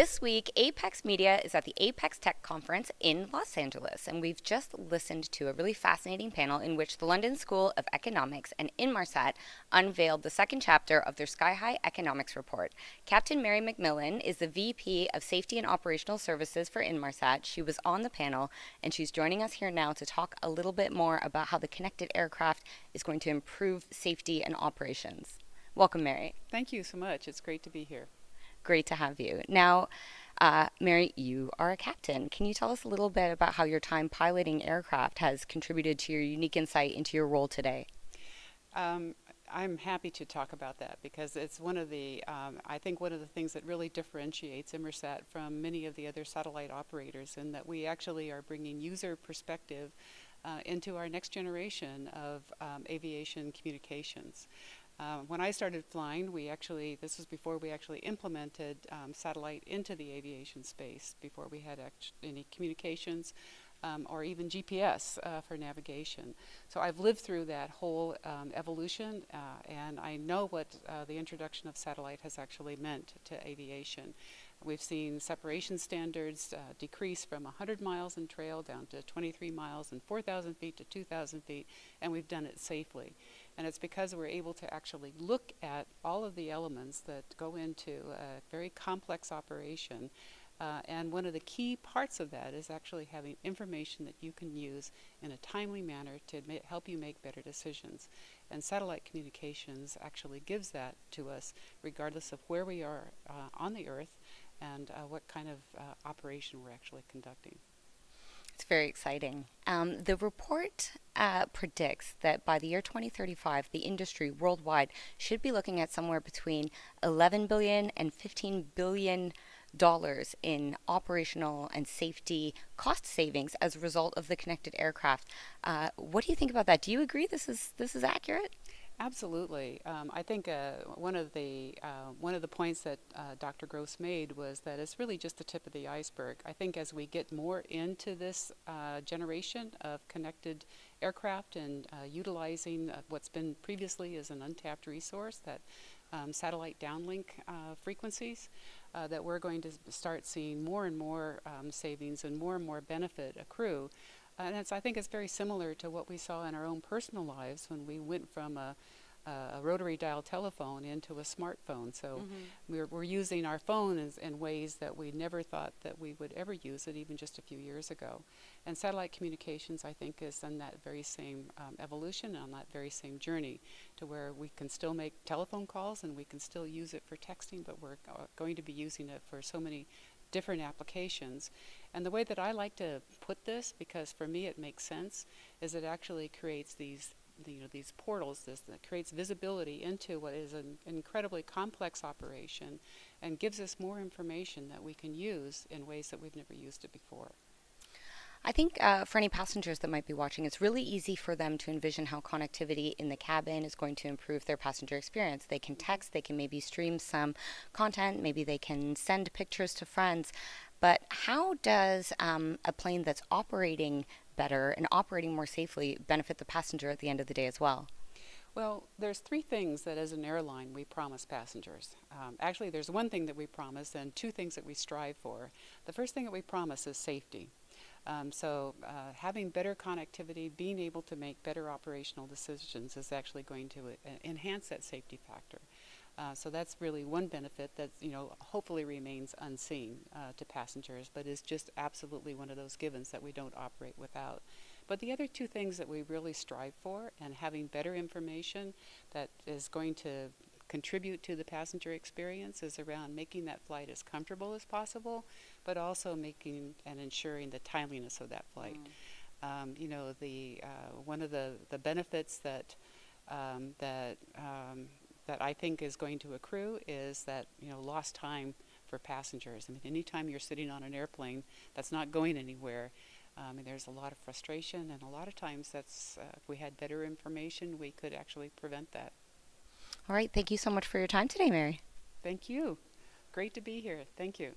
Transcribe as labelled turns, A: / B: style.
A: This week, Apex Media is at the Apex Tech Conference in Los Angeles, and we've just listened to a really fascinating panel in which the London School of Economics and Inmarsat unveiled the second chapter of their Sky High Economics Report. Captain Mary McMillan is the VP of Safety and Operational Services for Inmarsat. She was on the panel, and she's joining us here now to talk a little bit more about how the connected aircraft is going to improve safety and operations. Welcome, Mary.
B: Thank you so much. It's great to be here.
A: Great to have you. Now, Mary, you are a captain. Can you tell us a little bit about how your time piloting aircraft has contributed to your unique insight into your role today?
B: I'm happy to talk about that because it's one of the, I think one of the things that really differentiates Inmarsat from many of the other satellite operators, in that we actually are bringing user perspective into our next generation of aviation communications. When I started flying, this was before we actually implemented satellite into the aviation space, before we had any communications or even GPS for navigation. So I've lived through that whole evolution, and I know what the introduction of satellite has actually meant to aviation. We've seen separation standards decrease from 100 miles in trail down to 23 miles and 4,000 feet to 2,000 feet, and we've done it safely. And it's because we're able to actually look at all of the elements that go into a very complex operation. And one of the key parts of that is actually having information that you can use in a timely manner to help you make better decisions. And satellite communications actually gives that to us, regardless of where we are on the Earth and what kind of operation we're actually conducting.
A: It's very exciting. The report predicts that by the year 2035, the industry worldwide should be looking at somewhere between $11 billion and $15 billion in operational and safety cost savings as a result of the connected aircraft. What do you think about that? Do you agree this is accurate?
B: Absolutely. I think one of the points that Dr. Gross made was that it's really just the tip of the iceberg. I think as we get more into this generation of connected aircraft and utilizing what's been previously as an untapped resource, that satellite downlink frequencies, that we're going to start seeing more and more savings and more benefit accrue. And I think it's very similar to what we saw in our own personal lives when we went from a rotary dial telephone into a smartphone. So we're using our phone in ways that we never thought that we would ever use it, even just a few years ago. And satellite communications, I think, is on that very same evolution, on that very same journey, to where we can still make telephone calls and we can still use it for texting, but we're going to be using it for so many different applications. And the way that I like to put this, because for me it makes sense, is it actually creates these portals, that creates visibility into what is an incredibly complex operation and gives us more information that we can use in ways that we've never used it before.
A: I think for any passengers that might be watching, it's really easy for them to envision how connectivity in the cabin is going to improve their passenger experience. They can text, they can maybe stream some content, maybe they can send pictures to friends. But how does a plane that's operating better and operating more safely benefit the passenger at the end of the day as well?
B: Well, there's three things that as an airline we promise passengers. Actually, there's one thing that we promise and two things that we strive for. The first thing that we promise is safety. Having better connectivity, being able to make better operational decisions is actually going to enhance that safety factor. So that's really one benefit that hopefully remains unseen to passengers, but is just absolutely one of those givens that we don't operate without. But the other two things that we really strive for, and having better information that is going to contribute to the passenger experience, is around making that flight as comfortable as possible, but also making and ensuring the timeliness of that flight. One of the benefits that I think is going to accrue is that lost time for passengers. I mean, anytime you're sitting on an airplane that's not going anywhere, there's a lot of frustration, and a lot of times that's if we had better information, we could actually prevent that.
A: All right. Thank you so much for your time today, Mary.
B: Thank you. Great to be here. Thank you.